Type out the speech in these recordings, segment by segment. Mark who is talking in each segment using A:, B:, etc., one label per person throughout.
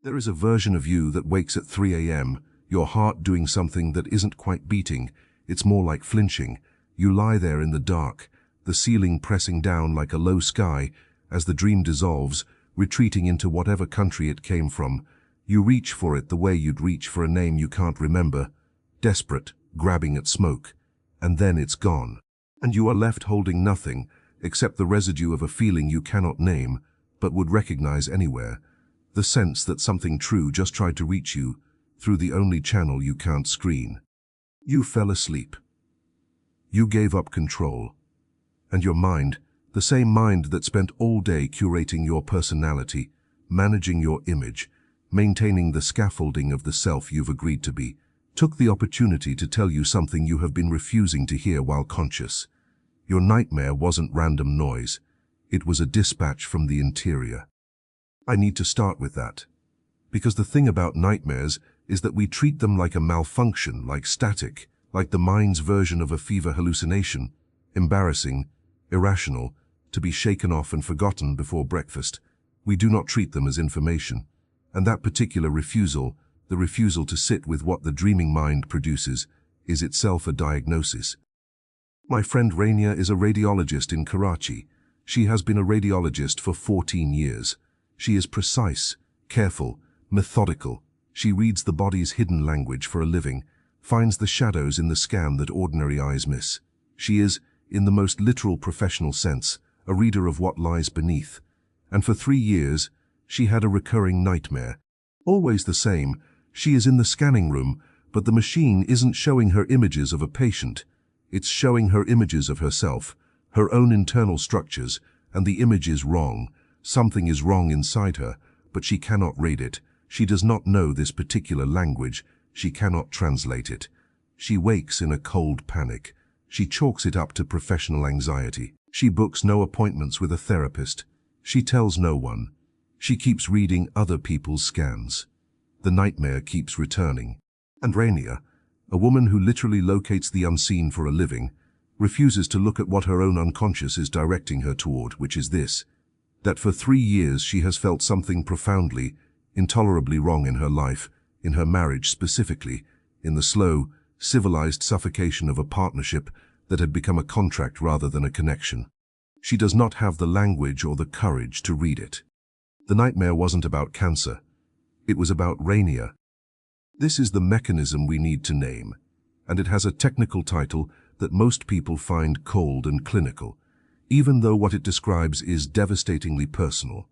A: There is a version of you that wakes at 3 a.m., your heart doing something that isn't quite beating. It's more like flinching. You lie there in the dark, the ceiling pressing down like a low sky as the dream dissolves, retreating into whatever country it came from. You reach for it the way you'd reach for a name you can't remember, desperate, grabbing at smoke, and then it's gone. And you are left holding nothing except the residue of a feeling you cannot name, but would recognize anywhere. The sense that something true just tried to reach you through the only channel you can't screen. You fell asleep. You gave up control. And your mind, the same mind that spent all day curating your personality, managing your image, maintaining the scaffolding of the self you've agreed to be, took the opportunity to tell you something you have been refusing to hear while conscious. Your nightmare wasn't random noise. It was a dispatch from the interior. I need to start with that. Because the thing about nightmares is that we treat them like a malfunction, like static, like the mind's version of a fever hallucination, embarrassing, irrational, to be shaken off and forgotten before breakfast. We do not treat them as information. And that particular refusal, the refusal to sit with what the dreaming mind produces, is itself a diagnosis. My friend Rania is a radiologist in Karachi. She has been a radiologist for 14 years. She is precise, careful, methodical. She reads the body's hidden language for a living, finds the shadows in the scan that ordinary eyes miss. She is, in the most literal professional sense, a reader of what lies beneath. And for 3 years, she had a recurring nightmare. Always the same. She is in the scanning room, but the machine isn't showing her images of a patient. It's showing her images of herself, her own internal structures, and the image is wrong. Something is wrong inside her, but she cannot read it. She does not know this particular language. She cannot translate it. She wakes in a cold panic. She chalks it up to professional anxiety. She books no appointments with a therapist. She tells no one. She keeps reading other people's scans. The nightmare keeps returning. And Rania, a woman who literally locates the unseen for a living, refuses to look at what her own unconscious is directing her toward, which is this: that for 3 years she has felt something profoundly, intolerably wrong in her life, in her marriage specifically, in the slow, civilized suffocation of a partnership that had become a contract rather than a connection. She does not have the language or the courage to read it. The nightmare wasn't about cancer. It was about Rania. This is the mechanism we need to name, and it has a technical title that most people find cold and clinical, even though what it describes is devastatingly personal.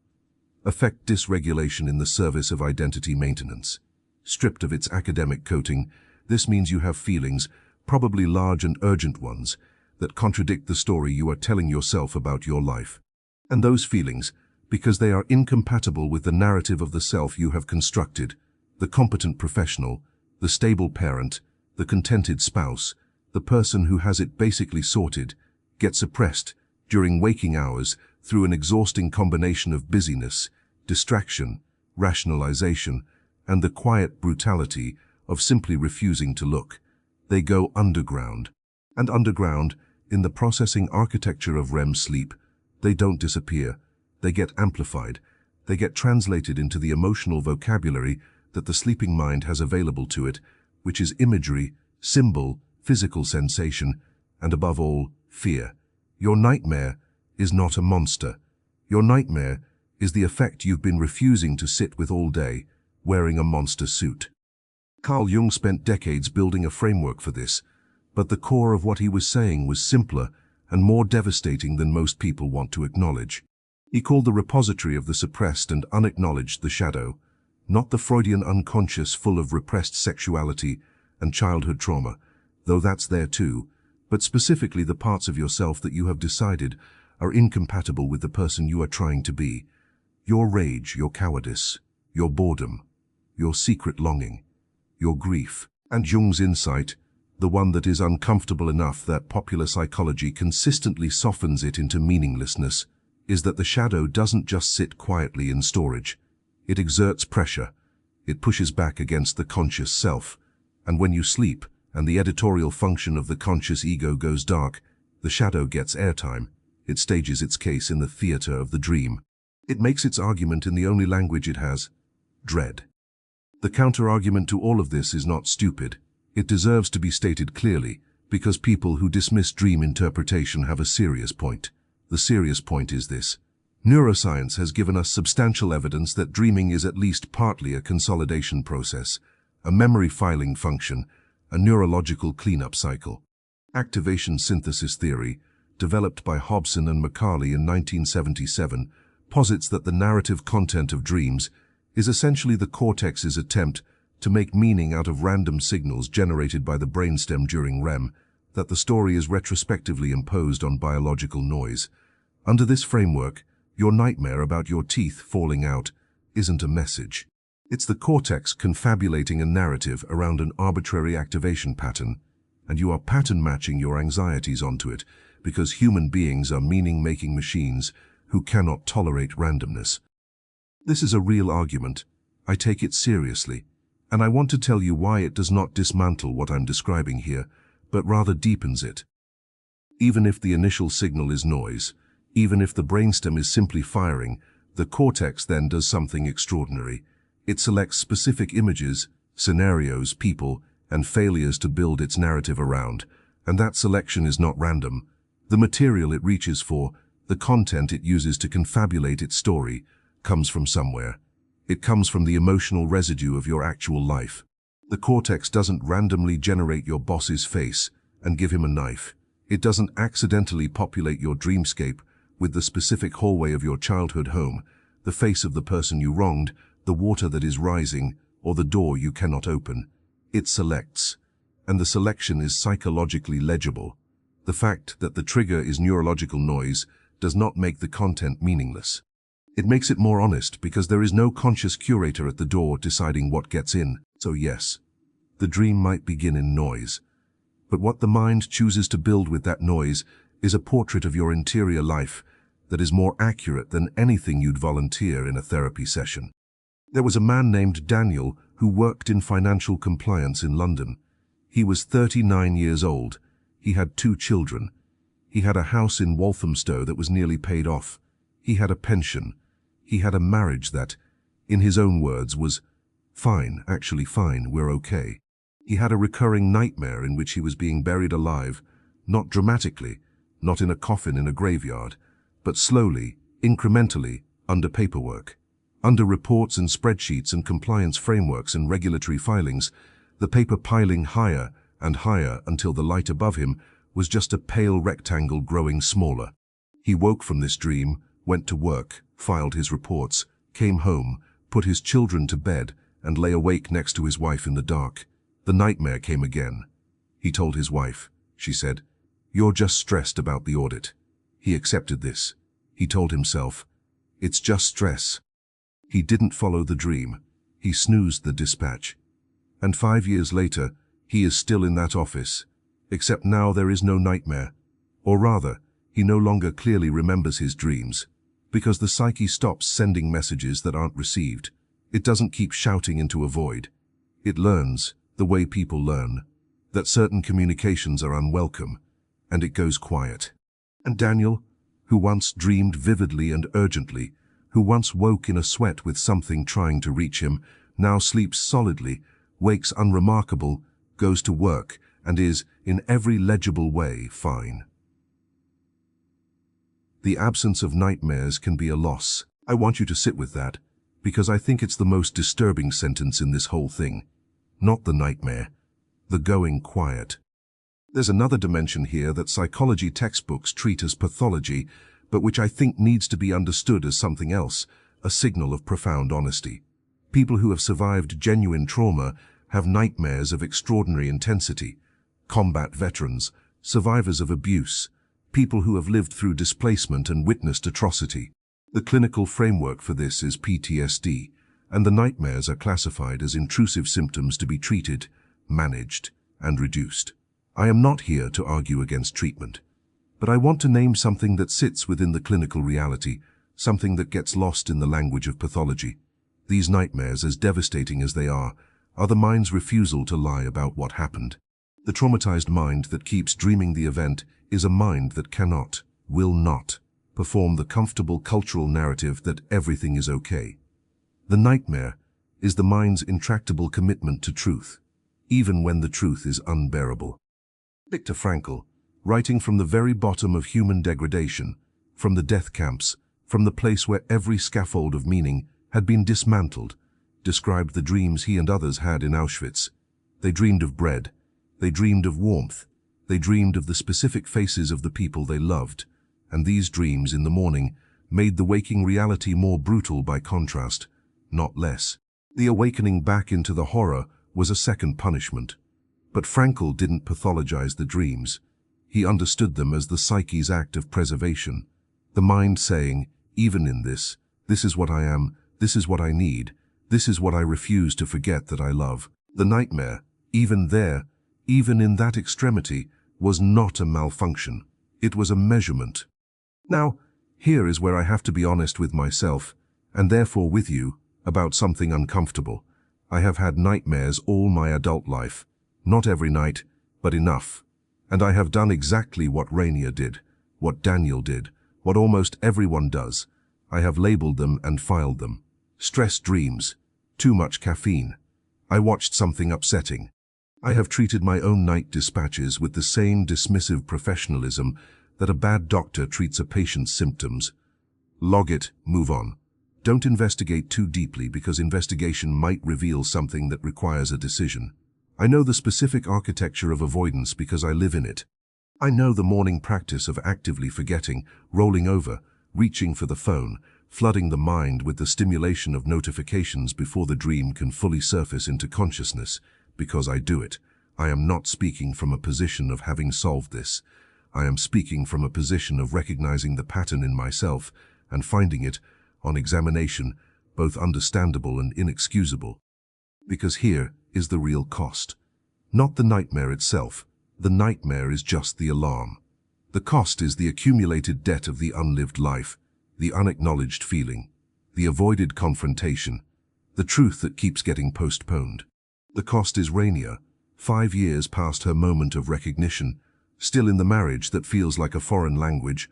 A: Affect dysregulation in the service of identity maintenance. Stripped of its academic coating, this means you have feelings, probably large and urgent ones, that contradict the story you are telling yourself about your life. And those feelings, because they are incompatible with the narrative of the self you have constructed, the competent professional, the stable parent, the contented spouse, the person who has it basically sorted, get suppressed during waking hours through an exhausting combination of busyness, distraction, rationalization, and the quiet brutality of simply refusing to look. They go underground. And underground, in the processing architecture of REM sleep, they don't disappear. They get amplified. They get translated into the emotional vocabulary that the sleeping mind has available to it, which is imagery, symbol, physical sensation, and above all, fear. Your nightmare is not a monster. Your nightmare is the effect you've been refusing to sit with all day, wearing a monster suit. Carl Jung spent decades building a framework for this, but the core of what he was saying was simpler and more devastating than most people want to acknowledge. He called the repository of the suppressed and unacknowledged the shadow, not the Freudian unconscious full of repressed sexuality and childhood trauma, though that's there too, but specifically the parts of yourself that you have decided are incompatible with the person you are trying to be. Your rage, your cowardice, your boredom, your secret longing, your grief. And Jung's insight, the one that is uncomfortable enough that popular psychology consistently softens it into meaninglessness, is that the shadow doesn't just sit quietly in storage. It exerts pressure. It pushes back against the conscious self. And when you sleep, and the editorial function of the conscious ego goes dark, the shadow gets airtime. It stages its case in the theater of the dream. It makes its argument in the only language it has, dread. The counter-argument to all of this is not stupid. It deserves to be stated clearly, because people who dismiss dream interpretation have a serious point. The serious point is this. Neuroscience has given us substantial evidence that dreaming is at least partly a consolidation process, a memory filing function, a neurological cleanup cycle. Activation synthesis theory, developed by Hobson and Macaulay in 1977, posits that the narrative content of dreams is essentially the cortex's attempt to make meaning out of random signals generated by the brainstem during REM, that the story is retrospectively imposed on biological noise. Under this framework, your nightmare about your teeth falling out isn't a message. It's the cortex confabulating a narrative around an arbitrary activation pattern, and you are pattern matching your anxieties onto it because human beings are meaning-making machines who cannot tolerate randomness. This is a real argument. I take it seriously, and I want to tell you why it does not dismantle what I'm describing here, but rather deepens it. Even if the initial signal is noise, even if the brainstem is simply firing, the cortex then does something extraordinary. It selects specific images, scenarios, people, and failures to build its narrative around, and that selection is not random. The material it reaches for, the content it uses to confabulate its story, comes from somewhere. It comes from the emotional residue of your actual life. The cortex doesn't randomly generate your boss's face and give him a knife. It doesn't accidentally populate your dreamscape with the specific hallway of your childhood home, the face of the person you wronged, the water that is rising, or the door you cannot open. It selects, and the selection is psychologically legible. The fact that the trigger is neurological noise does not make the content meaningless. It makes it more honest because there is no conscious curator at the door deciding what gets in. So yes, the dream might begin in noise, but what the mind chooses to build with that noise is a portrait of your interior life that is more accurate than anything you'd volunteer in a therapy session. There was a man named Daniel who worked in financial compliance in London. He was 39 years old. He had 2 children. He had a house in Walthamstow that was nearly paid off. He had a pension. He had a marriage that, in his own words, was fine, actually fine, we're okay. He had a recurring nightmare in which he was being buried alive, not dramatically, not in a coffin in a graveyard, but slowly, incrementally, under paperwork. Under reports and spreadsheets and compliance frameworks and regulatory filings, the paper piling higher and higher until the light above him was just a pale rectangle growing smaller. He woke from this dream, went to work, filed his reports, came home, put his children to bed, and lay awake next to his wife in the dark. The nightmare came again. He told his wife. She said, "You're just stressed about the audit." He accepted this. He told himself, "It's just stress." He didn't follow the dream. He snoozed the dispatch. And 5 years later, he is still in that office, except now there is no nightmare. Or rather, he no longer clearly remembers his dreams, because the psyche stops sending messages that aren't received. It doesn't keep shouting into a void. It learns, the way people learn, that certain communications are unwelcome, and it goes quiet. And Daniel, who once dreamed vividly and urgently, who once woke in a sweat with something trying to reach him, now sleeps solidly, wakes unremarkable, goes to work, and is, in every legible way, fine. The absence of nightmares can be a loss. I want you to sit with that, because I think it's the most disturbing sentence in this whole thing. Not the nightmare, the going quiet. There's another dimension here that psychology textbooks treat as pathology, but which I think needs to be understood as something else, a signal of profound honesty. People who have survived genuine trauma have nightmares of extraordinary intensity. Combat veterans, survivors of abuse, people who have lived through displacement and witnessed atrocity. The clinical framework for this is PTSD, and the nightmares are classified as intrusive symptoms to be treated, managed, and reduced. I am not here to argue against treatment, but I want to name something that sits within the clinical reality, something that gets lost in the language of pathology. These nightmares, as devastating as they are the mind's refusal to lie about what happened. The traumatized mind that keeps dreaming the event is a mind that cannot, will not, perform the comfortable cultural narrative that everything is okay. The nightmare is the mind's intractable commitment to truth, even when the truth is unbearable. Viktor Frankl, writing from the very bottom of human degradation, from the death camps, from the place where every scaffold of meaning had been dismantled, described the dreams he and others had in Auschwitz. They dreamed of bread. They dreamed of warmth. They dreamed of the specific faces of the people they loved. And these dreams in the morning made the waking reality more brutal by contrast, not less. The awakening back into the horror was a second punishment. But Frankl didn't pathologize the dreams. He understood them as the psyche's act of preservation. The mind saying, even in this, this is what I am, this is what I need, this is what I refuse to forget that I love. The nightmare, even there, even in that extremity, was not a malfunction. It was a measurement. Now, here is where I have to be honest with myself, and therefore with you, about something uncomfortable. I have had nightmares all my adult life. Not every night, but enough. And I have done exactly what Rainier did, what Daniel did, what almost everyone does. I have labeled them and filed them. Stress dreams. Too much caffeine. I watched something upsetting. I have treated my own night dispatches with the same dismissive professionalism that a bad doctor treats a patient's symptoms. Log it, move on. Don't investigate too deeply because investigation might reveal something that requires a decision. I know the specific architecture of avoidance because I live in it. I know the morning practice of actively forgetting, rolling over, reaching for the phone, flooding the mind with the stimulation of notifications before the dream can fully surface into consciousness, because I do it. I am not speaking from a position of having solved this. I am speaking from a position of recognizing the pattern in myself and finding it, on examination, both understandable and inexcusable. Because here is the real cost. Not the nightmare itself. The nightmare is just the alarm. The cost is the accumulated debt of the unlived life, the unacknowledged feeling, the avoided confrontation, the truth that keeps getting postponed. The cost is Rainier, 5 years past her moment of recognition, still in the marriage that feels like a foreign language,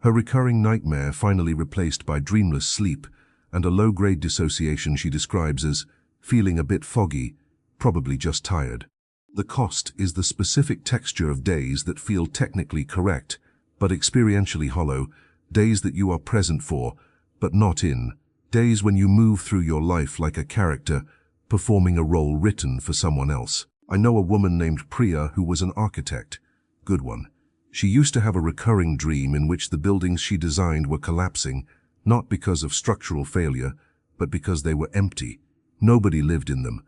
A: her recurring nightmare finally replaced by dreamless sleep and a low-grade dissociation she describes as feeling a bit foggy, probably just tired. The cost is the specific texture of days that feel technically correct, but experientially hollow, days that you are present for, but not in, days when you move through your life like a character, performing a role written for someone else. I know a woman named Priya who was an architect. Good one. She used to have a recurring dream in which the buildings she designed were collapsing, not because of structural failure, but because they were empty. Nobody lived in them.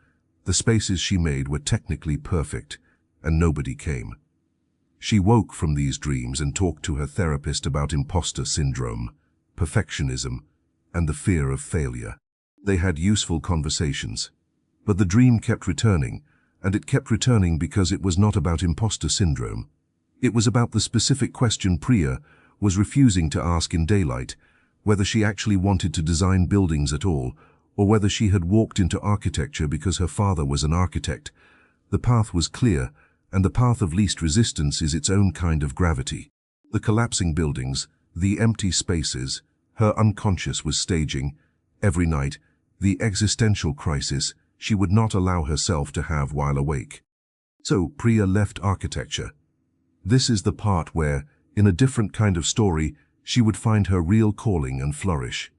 A: The spaces she made were technically perfect, and nobody came. She woke from these dreams and talked to her therapist about imposter syndrome, perfectionism, and the fear of failure. They had useful conversations. But the dream kept returning, and it kept returning because it was not about imposter syndrome. It was about the specific question Priya was refusing to ask in daylight, whether she actually wanted to design buildings at all, or whether she had walked into architecture because her father was an architect. The path was clear, and the path of least resistance is its own kind of gravity. The collapsing buildings, the empty spaces, her unconscious was staging, every night, the existential crisis she would not allow herself to have while awake. So Priya left architecture. This is the part where, in a different kind of story, she would find her real calling and flourish.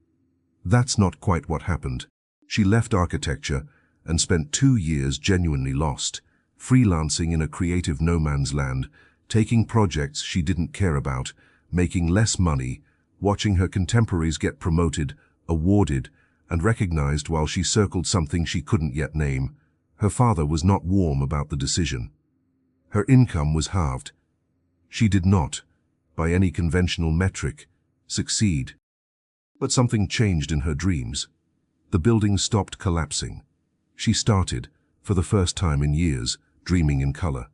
A: That's not quite what happened. She left architecture and spent 2 years genuinely lost, freelancing in a creative no man's land, taking projects she didn't care about, making less money, watching her contemporaries get promoted, awarded, and recognized while she circled something she couldn't yet name. Her father was not warm about the decision. Her income was halved. She did not, by any conventional metric, succeed. But something changed in her dreams. The building stopped collapsing. She started, for the first time in years, dreaming in color.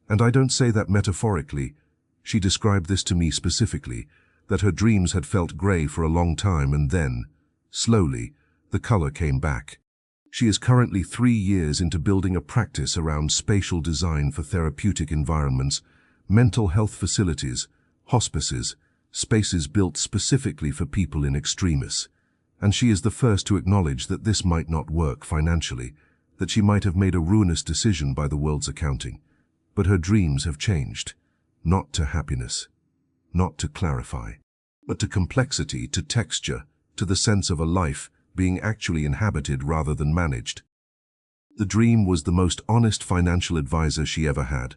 A: And I don't say that metaphorically. She described this to me specifically, that her dreams had felt gray for a long time and then, slowly, the color came back. She is currently 3 years into building a practice around spatial design for therapeutic environments, mental health facilities, hospices, spaces built specifically for people in extremis. And she is the first to acknowledge that this might not work financially, that she might have made a ruinous decision by the world's accounting. But her dreams have changed, not to happiness, not to clarify, but to complexity, to texture, to the sense of a life being actually inhabited rather than managed. The dream was the most honest financial advisor she ever had.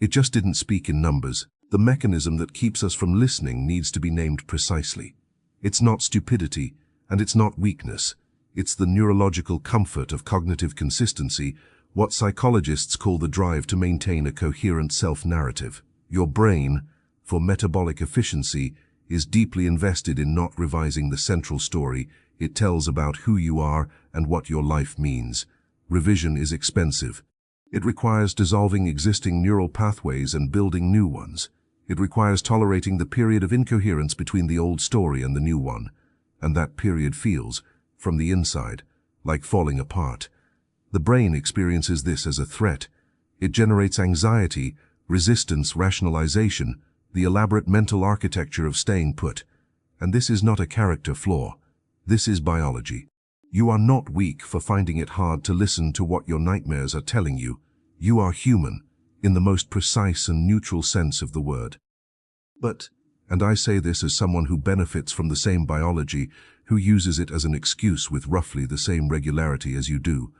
A: It just didn't speak in numbers. The mechanism that keeps us from listening needs to be named precisely. It's not stupidity, and it's not weakness. It's the neurological comfort of cognitive consistency, what psychologists call the drive to maintain a coherent self-narrative. Your brain, for metabolic efficiency, is deeply invested in not revising the central story it tells about who you are and what your life means. Revision is expensive. It requires dissolving existing neural pathways and building new ones. It requires tolerating the period of incoherence between the old story and the new one. And that period feels, from the inside, like falling apart. The brain experiences this as a threat. It generates anxiety, resistance, rationalization, the elaborate mental architecture of staying put. And this is not a character flaw. This is biology. You are not weak for finding it hard to listen to what your nightmares are telling you. You are human, in the most precise and neutral sense of the word. But, and I say this as someone who benefits from the same biology, who uses it as an excuse with roughly the same regularity as you do,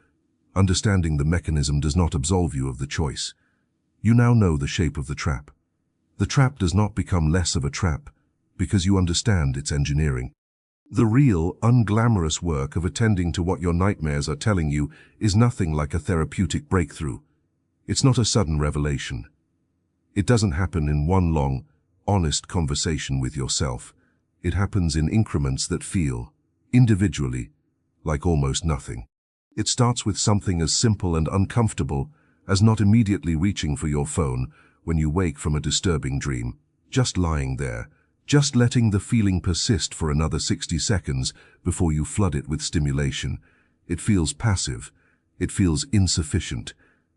A: understanding the mechanism does not absolve you of the choice. You now know the shape of the trap. The trap does not become less of a trap because you understand its engineering. The real, unglamorous work of attending to what your nightmares are telling you is nothing like a therapeutic breakthrough. It's not a sudden revelation. It doesn't happen in one long, honest conversation with yourself. It happens in increments that feel, individually, like almost nothing. It starts with something as simple and uncomfortable as not immediately reaching for your phone when you wake from a disturbing dream, just lying there, just letting the feeling persist for another 60 seconds before you flood it with stimulation. It feels passive. It feels insufficient.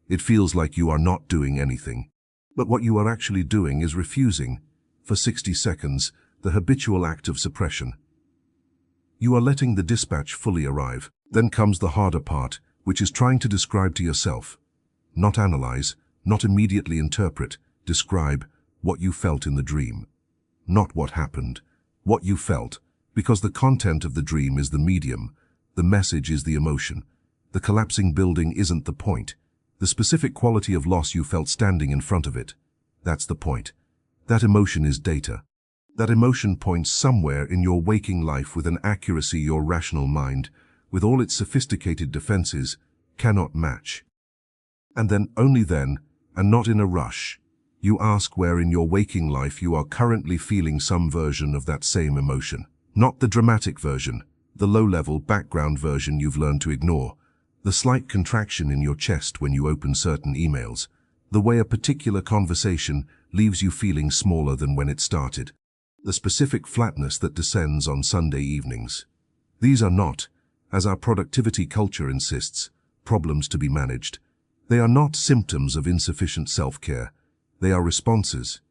A: It feels like you are not doing anything. But what you are actually doing is refusing, for 60 seconds, the habitual act of suppression. You are letting the dispatch fully arrive. Then comes the harder part, which is trying to describe to yourself. Not analyze, not immediately interpret, describe what you felt in the dream. Not what happened, what you felt, because the content of the dream is the medium, the message is the emotion. The collapsing building isn't the point. The specific quality of loss you felt standing in front of it, that's the point. That emotion is data. That emotion points somewhere in your waking life with an accuracy your rational mind, with all its sophisticated defenses, cannot match. And then, only then, and not in a rush, you ask where in your waking life you are currently feeling some version of that same emotion. Not the dramatic version, the low-level background version you've learned to ignore, the slight contraction in your chest when you open certain emails, the way a particular conversation leaves you feeling smaller than when it started, the specific flatness that descends on Sunday evenings. These are not, as our productivity culture insists, problems to be managed. They are not symptoms of insufficient self-care. They are responses.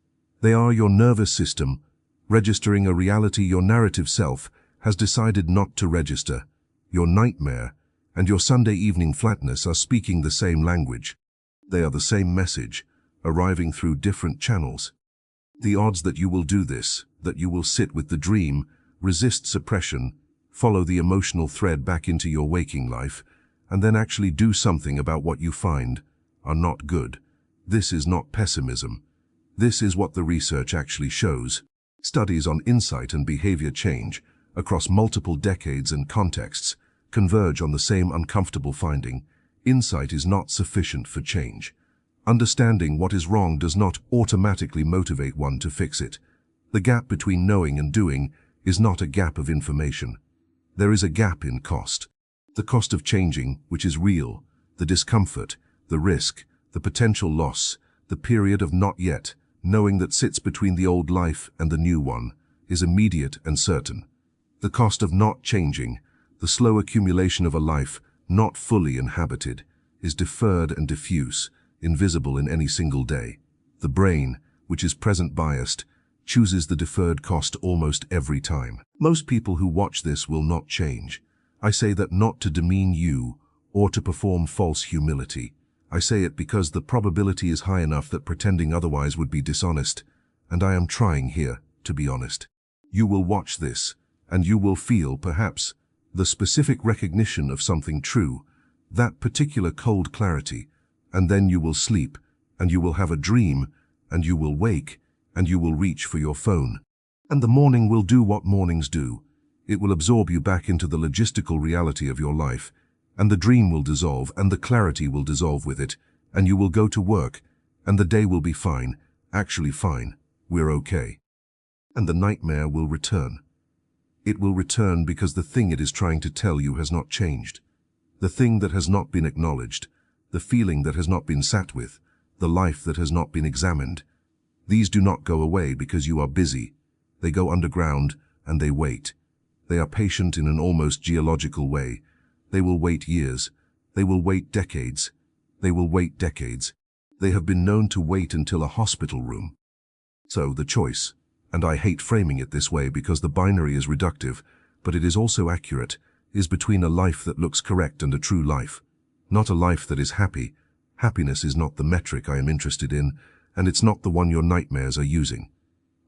A: They are your nervous system registering a reality your narrative self has decided not to register. Your nightmare and your Sunday evening flatness are speaking the same language. They are the same message, arriving through different channels. The odds that you will do this, that you will sit with the dream, resist suppression, follow the emotional thread back into your waking life, and then actually do something about what you find, are not good. This is not pessimism. This is what the research actually shows. Studies on insight and behavior change, across multiple decades and contexts, converge on the same uncomfortable finding. Insight is not sufficient for change. Understanding what is wrong does not automatically motivate one to fix it. The gap between knowing and doing is not a gap of information. There is a gap in cost. The cost of changing, which is real, the discomfort, the risk, the potential loss, the period of not yet, knowing that sits between the old life and the new one, is immediate and certain. The cost of not changing, the slow accumulation of a life not fully inhabited, is deferred and diffuse, invisible in any single day. The brain, which is present biased, chooses the deferred cost almost every time. Most people who watch this will not change. I say that not to demean you or to perform false humility. I say it because the probability is high enough that pretending otherwise would be dishonest, and I am trying here to be honest. You will watch this, and you will feel, perhaps, the specific recognition of something true, that particular cold clarity, and then you will sleep, and you will have a dream, and you will wake, and you will reach for your phone. And the morning will do what mornings do. It will absorb you back into the logistical reality of your life, and the dream will dissolve, and the clarity will dissolve with it, and you will go to work, and the day will be fine, actually fine, we're okay. And the nightmare will return. It will return because the thing it is trying to tell you has not changed. The thing that has not been acknowledged, the feeling that has not been sat with, the life that has not been examined. These do not go away because you are busy. They go underground and they wait. They are patient in an almost geological way. They will wait years. They will wait decades. They will wait decades. They have been known to wait until a hospital room. So the choice, and I hate framing it this way because the binary is reductive, but it is also accurate, is between a life that looks correct and a true life. Not a life that is happy. Happiness is not the metric I am interested in, and it's not the one your nightmares are using.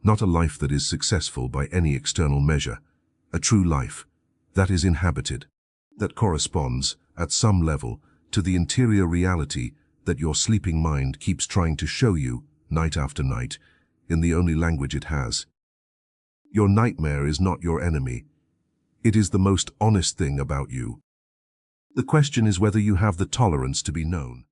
A: Not a life that is successful by any external measure. A true life that is inhabited, that corresponds, at some level, to the interior reality that your sleeping mind keeps trying to show you, night after night, in the only language it has. Your nightmare is not your enemy. It is the most honest thing about you. The question is whether you have the tolerance to be known.